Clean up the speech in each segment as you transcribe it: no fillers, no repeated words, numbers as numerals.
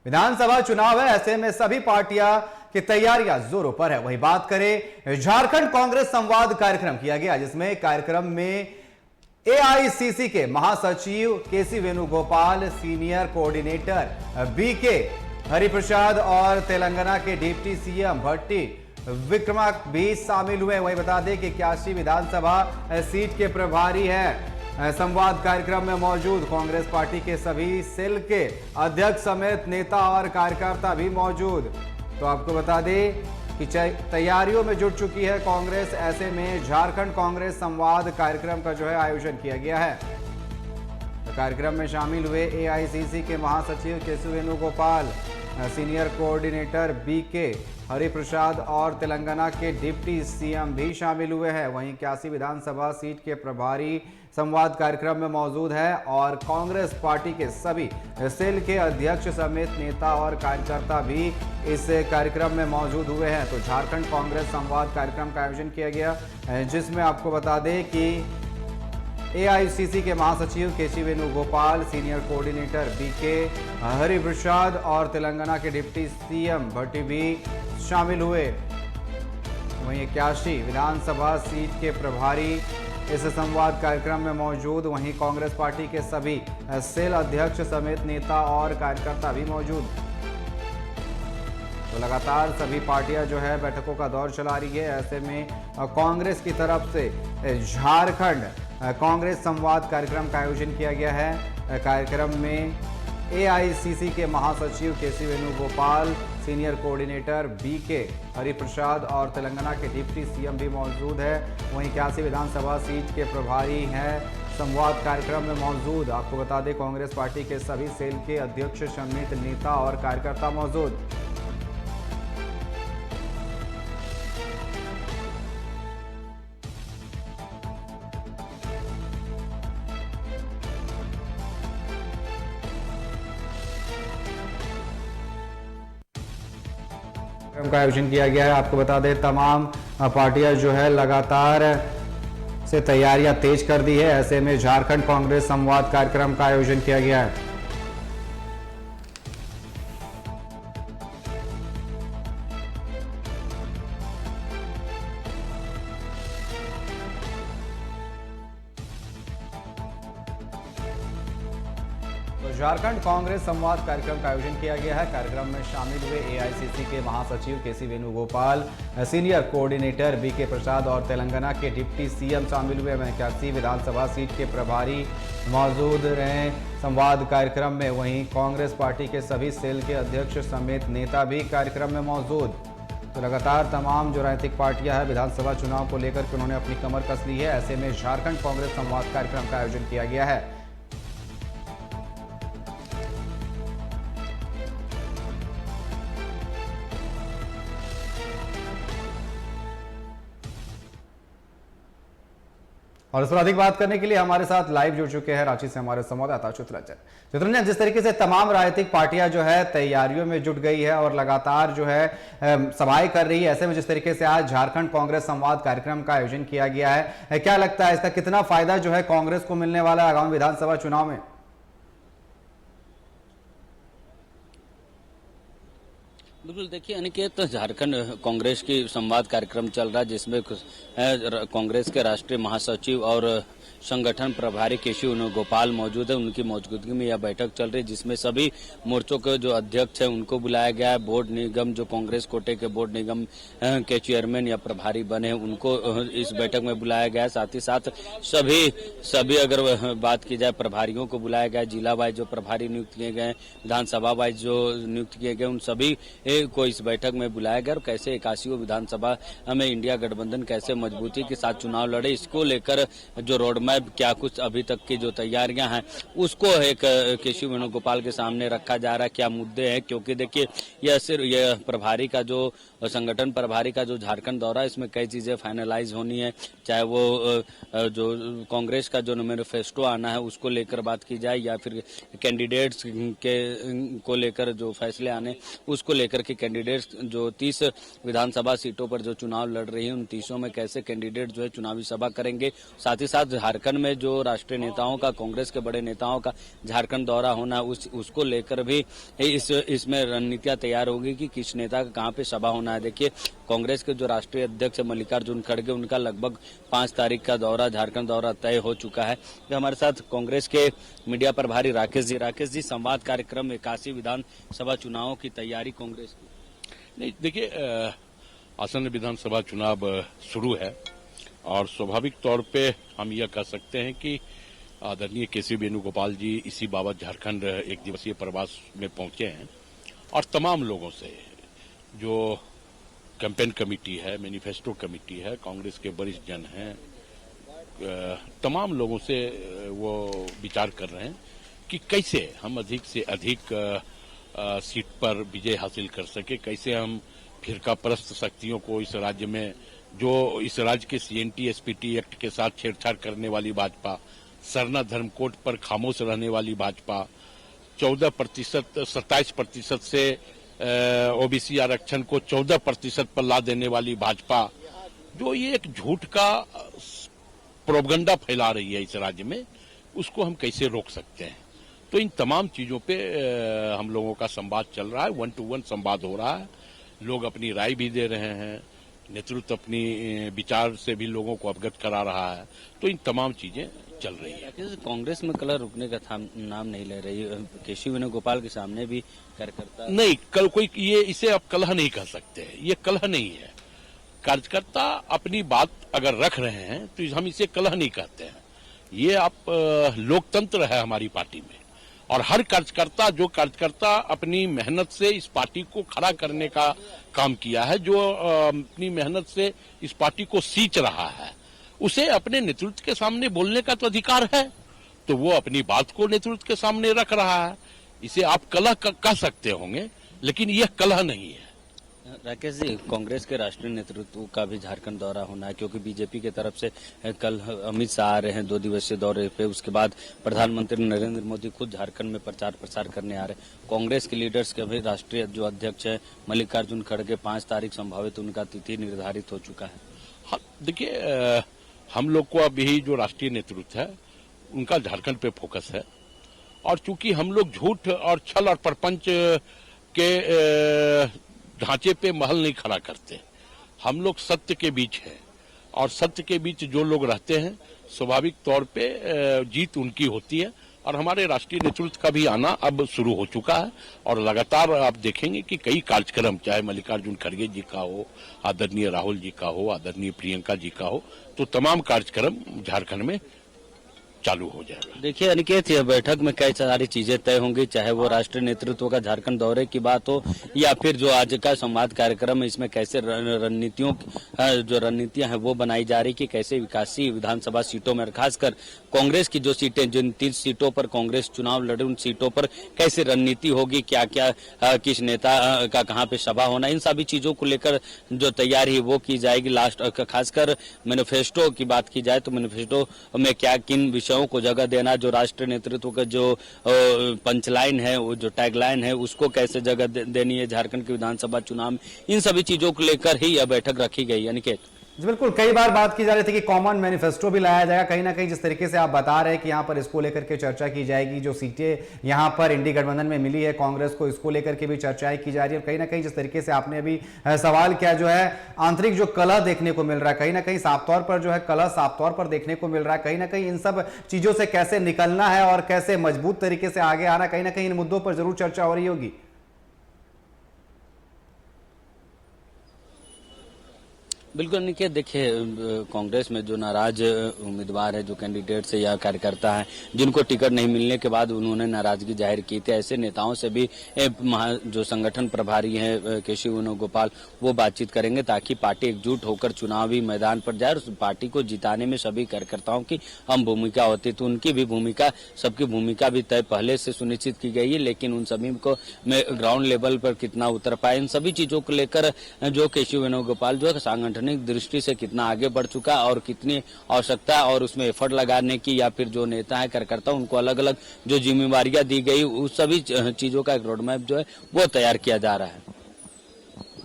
विधानसभा चुनाव है, ऐसे में सभी पार्टियां की तैयारियां जोरों पर है। वही बात करें, झारखंड कांग्रेस संवाद कार्यक्रम किया गया, जिसमें कार्यक्रम में एआईसीसी के महासचिव KC Venugopal, senior coordinator BK Hariprasad और तेलंगाना के डिप्टी सीएम भट्टी विक्रमार्क भी शामिल हुए। वही बता दें कि 81 विधानसभा सीट के प्रभारी हैं। संवाद कार्यक्रम में मौजूद कांग्रेस पार्टी के सभी सेल के अध्यक्ष समेत नेता और कार्यकर्ता भी मौजूद। तो आपको बता दें कि तैयारियों में जुट चुकी है कांग्रेस। ऐसे में झारखंड कांग्रेस संवाद कार्यक्रम का जो है आयोजन किया गया है। तो कार्यक्रम में शामिल हुए एआईसीसी के महासचिव KC Venugopal, senior coordinator BK Hariprasad और तेलंगाना के डिप्टी सीएम भी शामिल हुए हैं। वहीं 81 विधानसभा सीट के प्रभारी संवाद कार्यक्रम में मौजूद है और कांग्रेस पार्टी के सभी सेल के अध्यक्ष समेत नेता और कार्यकर्ता भी इस कार्यक्रम में मौजूद हुए हैं। तो झारखंड कांग्रेस संवाद कार्यक्रम का आयोजन किया गया, जिसमें आपको बता दें कि एआईसीसी के महासचिव KC Venugopal, senior coordinator BK Hariprasad और तेलंगाना के डिप्टी सीएम भट्टी भी शामिल हुए। वहीं 81 विधानसभा सीट के प्रभारी इस संवाद कार्यक्रम में मौजूद। वहीं कांग्रेस पार्टी के सभी सेल अध्यक्ष समेत नेता और कार्यकर्ता भी मौजूद। तो लगातार सभी पार्टियां जो है बैठकों का दौर चला रही है। ऐसे में कांग्रेस की तरफ से झारखंड कांग्रेस संवाद कार्यक्रम का आयोजन किया गया है। कार्यक्रम में एआईसीसी के महासचिव KC Venugopal, senior coordinator BK Hariprasad और तेलंगाना के डिप्टी सीएम भी मौजूद है। वहीं 81 विधानसभा सीट के प्रभारी हैं संवाद कार्यक्रम में मौजूद। आपको बता दें कांग्रेस पार्टी के सभी सेल के अध्यक्ष समेत नेता और कार्यकर्ता मौजूद। का आयोजन किया गया है। आपको बता दें तमाम पार्टियां जो है लगातार से तैयारियां तेज कर दी है। ऐसे में झारखंड कांग्रेस संवाद कार्यक्रम का आयोजन किया गया है। झारखंड कांग्रेस संवाद कार्यक्रम का आयोजन किया गया है। कार्यक्रम में शामिल हुए एआईसीसी के महासचिव KC Venugopal, senior coordinator BK प्रसाद और तेलंगाना के डिप्टी सीएम शामिल हुए। 81 विधानसभा सीट के प्रभारी मौजूद रहे संवाद कार्यक्रम में। वहीं कांग्रेस पार्टी के सभी सेल के अध्यक्ष समेत नेता भी कार्यक्रम में मौजूद। तो लगातार तमाम जो राजनीतिक पार्टियां हैं विधानसभा चुनाव को लेकर के उन्होंने अपनी कमर कस ली है। ऐसे में झारखंड कांग्रेस संवाद कार्यक्रम का आयोजन किया गया है। और इस पर अधिक बात करने के लिए हमारे साथ लाइव जुड़ चुके हैं रांची से हमारे संवाददाता चित्ररंजन। जिस तरीके से तमाम राजनीतिक पार्टियां जो है तैयारियों में जुट गई है और लगातार जो है सभाएं कर रही है, ऐसे में जिस तरीके से आज झारखंड कांग्रेस संवाद कार्यक्रम का आयोजन किया गया है, क्या लगता है इसका कितना फायदा जो है कांग्रेस को मिलने वाला है आगामी विधानसभा चुनाव में? बिल्कुल, देखिए अनिकेत, झारखंड कांग्रेस की संवाद कार्यक्रम चल रहा है, जिसमें कांग्रेस के राष्ट्रीय महासचिव और संगठन प्रभारी केसी वेणुगोपाल मौजूद है। उनकी मौजूदगी में यह बैठक चल रही है, जिसमें सभी मोर्चों के जो अध्यक्ष हैं उनको बुलाया गया है। बोर्ड निगम जो कांग्रेस कोटे के बोर्ड निगम के चेयरमैन या प्रभारी बने हैं उनको इस बैठक में बुलाया गया है। साथ ही साथ सभी अगर बात की जाए प्रभारियों को बुलाया गया है। जिला वाइज जो प्रभारी नियुक्त किए गए, विधानसभा वाइज जो नियुक्त किए गए, उन सभी को इस बैठक में बुलाया गया और कैसे 81 विधानसभा में इंडिया गठबंधन कैसे मजबूती के साथ चुनाव लड़े, इसको लेकर जो रोड मैप क्या कुछ अभी तक की जो तैयारियां हैं उसको एक केसी वेणुगोपाल के सामने रखा जा रहा है, क्या मुद्दे हैं। क्योंकि देखिए यह प्रभारी का जो संगठन प्रभारी का जो झारखंड दौरा है, इसमें कई चीजें फाइनलाइज होनी है। चाहे वो जो कांग्रेस का जो मैनिफेस्टो आना है उसको लेकर बात की जाए, या फिर कैंडिडेट्स के को लेकर जो फैसले आने उसको लेकर के कैंडिडेट्स जो 30 विधानसभा सीटों पर जो चुनाव लड़ रही है, उन 30 में कैसे कैंडिडेट जो है चुनावी सभा करेंगे। साथ ही साथ झारखंड में जो राष्ट्रीय नेताओं का, कांग्रेस के बड़े नेताओं का झारखंड दौरा होना, उसको लेकर भी इसमें रणनीतियां तैयार होगी कि किस नेता का कहां पे सभा होना है। देखिए, कांग्रेस के जो राष्ट्रीय अध्यक्ष मल्लिकार्जुन खड़गे, उनका लगभग 5 तारीख का दौरा, झारखंड दौरा तय हो चुका है। तो हमारे साथ कांग्रेस के मीडिया प्रभारी राकेश जी, संवाद कार्यक्रम 81 विधानसभा चुनावों की तैयारी कांग्रेस की। नहीं, देखिए, आसन्न विधानसभा चुनाव शुरू है और स्वाभाविक तौर पे हम यह कह सकते हैं कि आदरणीय केसी वेणुगोपाल जी इसी बाबत झारखंड एक दिवसीय प्रवास में पहुंचे हैं और तमाम लोगों से, जो कैंपेन कमेटी है, मैनिफेस्टो कमेटी है, कांग्रेस के वरिष्ठ जन हैं, तमाम लोगों से वो विचार कर रहे हैं कि कैसे हम अधिक से अधिक सीट पर विजय हासिल कर सके, कैसे हम फिरका परस्त शक्तियों को इस राज्य में, जो इस राज्य के सीएनटी एसपीटी एक्ट के साथ छेड़छाड़ करने वाली भाजपा, सरना धर्म कोड पर खामोश रहने वाली भाजपा, 27% से ओबीसी आरक्षण को 14% पर ला देने वाली भाजपा, जो ये एक झूठ का प्रोपगंडा फैला रही है इस राज्य में, उसको हम कैसे रोक सकते हैं। तो इन तमाम चीजों पे हम लोगों का संवाद चल रहा है, 1 to 1 संवाद हो रहा है, लोग अपनी राय भी दे रहे हैं, नेतृत्व अपनी विचार से भी लोगों को अवगत करा रहा है। तो इन तमाम चीजें चल रही है। कांग्रेस में कलह रुकने का नाम नहीं ले रही, केशव वेणुगोपाल के सामने भी कार्यकर्ता नहीं, कल कोई ये इसे आप कलह नहीं कह सकते, ये कलह नहीं है। कार्यकर्ता अपनी बात अगर रख रहे हैं तो हम इसे कलह नहीं कहते हैं। ये आप लोकतंत्र है हमारी पार्टी में, और हर कार्यकर्ता अपनी मेहनत से इस पार्टी को खड़ा करने का काम किया है, जो अपनी मेहनत से इस पार्टी को सींच रहा है, उसे अपने नेतृत्व के सामने बोलने का तो अधिकार है। तो वो अपनी बात को नेतृत्व के सामने रख रहा है, इसे आप कलह कह सकते होंगे, लेकिन यह कलह नहीं है। राकेश जी, कांग्रेस के राष्ट्रीय नेतृत्व का भी झारखंड दौरा होना है, क्योंकि बीजेपी की तरफ से कल अमित शाह आ रहे हैं 2 दिवसीय दौरे पे। उसके बाद प्रधानमंत्री नरेंद्र मोदी खुद झारखंड में प्रचार प्रसार करने आ रहे हैं। कांग्रेस के लीडर्स के भी राष्ट्रीय जो अध्यक्ष है मल्लिकार्जुन खड़गे, 5 तारीख संभावित उनका तिथि निर्धारित हो चुका है। हाँ, देखिए, हम लोग को अभी जो राष्ट्रीय नेतृत्व है उनका झारखंड पे फोकस है, और चूंकि हम लोग झूठ और छल और प्रपंच के ढांचे पे महल नहीं खड़ा करते, हम लोग सत्य के बीच हैं, और सत्य के बीच जो लोग रहते हैं स्वाभाविक तौर पे जीत उनकी होती है। और हमारे राष्ट्रीय नेतृत्व का भी आना अब शुरू हो चुका है, और लगातार आप देखेंगे कि कई कार्यक्रम, चाहे मल्लिकार्जुन खड़गे जी का हो, आदरणीय राहुल जी का हो, आदरणीय प्रियंका जी का हो, तो तमाम कार्यक्रम झारखंड में चालू हो जाएगा। देखिए अनिकेत, यह बैठक में कई सारी चीजें तय होंगी, चाहे वो राष्ट्रीय नेतृत्व का झारखंड दौरे की बात हो या फिर जो आज का संवाद कार्यक्रम है, इसमें कैसे रणनीतियां हैं वो बनाई जा रही कि कैसे विकासशील विधानसभा सीटों में, खासकर कांग्रेस की जो सीटें, जिन 30 सीटों पर कांग्रेस चुनाव लड़े, उन सीटों पर कैसे रणनीति होगी, क्या क्या किस नेता का कहाँ पे सभा होना, इन सभी चीजों को लेकर जो तैयारी है वो की जाएगी। लास्ट खासकर मैनिफेस्टो की बात की जाए तो मैनिफेस्टो में क्या किन विषयों को जगह देना, जो राष्ट्रीय नेतृत्व का जो पंचलाइन है, वो जो टैगलाइन है, उसको कैसे जगह देनी है झारखंड के विधानसभा चुनाव में, इन सभी चीजों को लेकर ही यह बैठक रखी गई। अनिकेत जी बिल्कुल, कई बार बात की जा रही थी कि कॉमन मैनिफेस्टो भी लाया जाएगा। कहीं ना कहीं जिस तरीके से आप बता रहे हैं कि यहाँ पर इसको लेकर के चर्चा की जाएगी, जो सीटें यहाँ पर इंडी गठबंधन में मिली है कांग्रेस को, इसको लेकर के भी चर्चाएं की जा रही है। और कहीं ना कहीं जिस तरीके से आपने अभी सवाल किया, जो है आंतरिक जो कलह देखने को मिल रहा है, कहीं ना कहीं साफ तौर पर जो है कलह साफ तौर पर देखने को मिल रहा है। कहीं ना कहीं इन सब चीजों से कैसे निकलना है और कैसे मजबूत तरीके से आगे आना, कहीं ना कहीं इन मुद्दों पर जरूर चर्चा हो रही होगी। बिल्कुल निकेत, देखिए कांग्रेस में जो नाराज उम्मीदवार है, जो कैंडिडेट्स है या कार्यकर्ता हैं, जिनको टिकट नहीं मिलने के बाद उन्होंने नाराजगी जाहिर की थी, ऐसे नेताओं से भी जो संगठन प्रभारी हैं केशव वेणुगोपाल, वो बातचीत करेंगे ताकि पार्टी एकजुट होकर चुनावी मैदान पर जाए। उस पार्टी को जिताने में सभी कार्यकर्ताओं की अहम भूमिका होती है, तो उनकी भी भूमिका, सबकी भूमिका भी तय पहले से सुनिश्चित की गई है, लेकिन उन सभी को ग्राउंड लेवल पर कितना उतर पाए, इन सभी चीजों को लेकर जो केशव वेणुगोपाल जो है संगठन दृष्टि से कितना आगे बढ़ चुका और कितनी आवश्यकता और उसमें एफर्ट लगाने की, या फिर जो नेता है कार्यकर्ता उनको अलग अलग जो जिम्मेवारियां दी गई, उस सभी चीजों का एक रोड मैप जो है वो तैयार किया जा रहा है।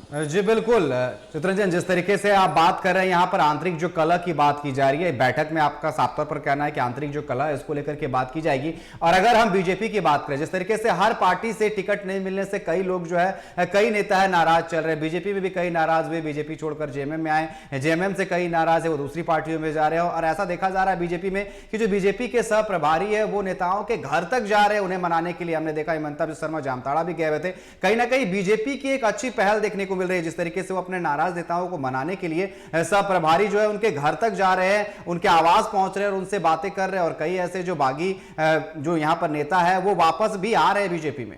जी बिल्कुल चितरंजन, जिस तरीके से आप बात कर रहे हैं यहाँ पर आंतरिक जो कलह की बात की जा रही है, बैठक में आपका साफ तौर पर कहना है कि आंतरिक जो कलह है इसको लेकर के बात की जाएगी। और अगर हम बीजेपी की बात करें, जिस तरीके से हर पार्टी से टिकट नहीं मिलने से कई लोग जो है, कई नेता है नाराज चल रहे हैं, बीजेपी में भी कई नाराज हुए, बीजेपी छोड़कर जेएमएम में आए, जेएमएम से कई नाराज है, वो दूसरी पार्टियों में जा रहे हो। और ऐसा देखा जा रहा है बीजेपी में कि जो बीजेपी के सह प्रभारी है वो नेताओं के घर तक जा रहे हैं उन्हें मनाने के लिए। हमने देखा हिमंता बिस्वा शर्मा जामताड़ा भी गए हुए थे। कहीं ना कहीं बीजेपी की एक अच्छी पहल देखने को मिल रही है, जिस तरीके से अपने नाराज नेताओं को मनाने के लिए सब प्रभारी जो है उनके घर तक जा रहे हैं, उनके आवास पहुंच रहे हैं और उनसे बातें कर रहे हैं। और कई ऐसे जो बागी जो यहां पर नेता है वो वापस भी आ रहे हैं बीजेपी में।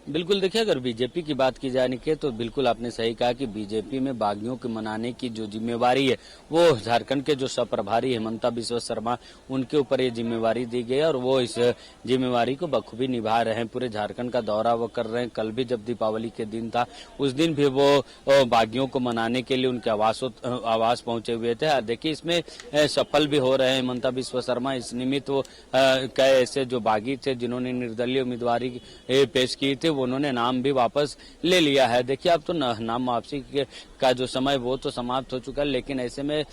बिल्कुल देखिए, अगर बीजेपी की बात की जाने के तो बिल्कुल आपने सही कहा कि बीजेपी में बागियों के मनाने की जो जिम्मेवारी है वो झारखंड के जो सह-प्रभारी हिमंता बिस्वा शर्मा उनके ऊपर ये जिम्मेवारी दी गई है और वो इस जिम्मेवारी को बखूबी निभा रहे हैं। पूरे झारखंड का दौरा वो कर रहे हैं। कल भी जब दीपावली के दिन था उस दिन भी वो बागियों को मनाने के लिए उनके आवास पहुंचे हुए थे। देखिए इसमें सफल भी हो रहे हैं हिमंता बिस्वा शर्मा। इस निमित्त वो कई ऐसे जो बागी थे जिन्होंने निर्दलीय उम्मीदवारी पेश की थी उन्होंने नाम भी वापस ले लिया है। देखिए अब तो नाम वापसी का जो समय वो तो समाप्त हो चुका है, लेकिन ऐसे में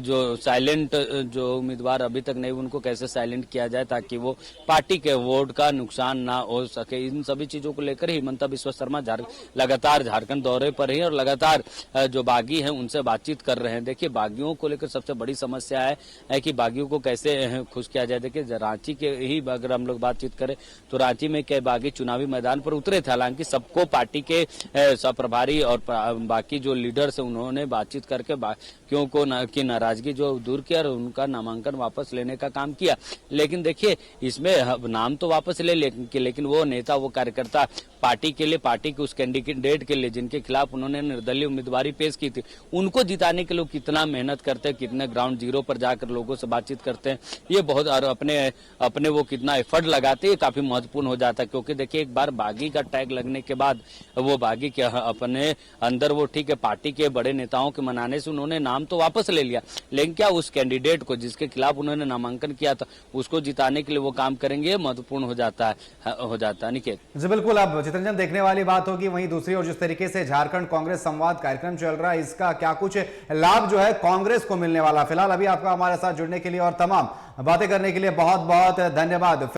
जो साइलेंट जो उम्मीदवार अभी तक नहीं उनको कैसे साइलेंट किया जाए ताकि वो पार्टी के वोट का नुकसान ना हो सके, इन सभी चीजों को लेकर हिमंता बिस्वा शर्मा लगातार झारखंड दौरे पर ही और लगातार जो बागी हैं उनसे बातचीत कर रहे हैं। देखिए बागियों को लेकर सबसे बड़ी समस्या है कि बागियों को कैसे खुश किया जाए। देखिए रांची के ही अगर हम लोग बातचीत करें तो रांची में कई बागी चुनावी मैदान पर उतरे थे, हालांकि सबको पार्टी के सह-प्रभारी और बाकी जो लीडर्स है उन्होंने बातचीत करके बाकियों को की नाराजगी जो दूर किया और उनका नामांकन वापस लेने का काम किया। लेकिन देखिए इसमें नाम तो वापस लेकिन वो नेता वो कार्यकर्ता पार्टी के लिए, पार्टी के उस कैंडिडेट के लिए जिनके खिलाफ उन्होंने निर्दलीय उम्मीदवारी पेश की थी, उनको जिताने के लिए कितना मेहनत करते हैं, कितने ग्राउंड जीरो पर जाकर लोगों से बातचीत करते हैं, ये बहुत और अपने वो कितना एफर्ट लगाते हैं, काफी महत्वपूर्ण हो जाता है। क्योंकि देखिए एक बार बागी का टैग लगने के बाद वो बागी के अपने अंदर वो ठीक है पार्टी के बड़े नेताओं के मनाने से उन्होंने नाम तो वापस ले लिया, लेकिन क्या उस कैंडिडेट को जिसके खिलाफ उन्होंने नामांकन किया था उसको जिताने के लिए वो काम करेंगे, महत्वपूर्ण हो जाता है। निकेत जी बिल्कुल, अब चितरंजन देखने वाली बात होगी। वहीं दूसरी ओर जिस तरीके से झारखंड कांग्रेस संवाद कार्यक्रम चल रहा है, इसका क्या कुछ लाभ जो है कांग्रेस को मिलने वाला। फिलहाल अभी आपका हमारे साथ जुड़ने के लिए और तमाम बातें करने के लिए बहुत बहुत धन्यवाद।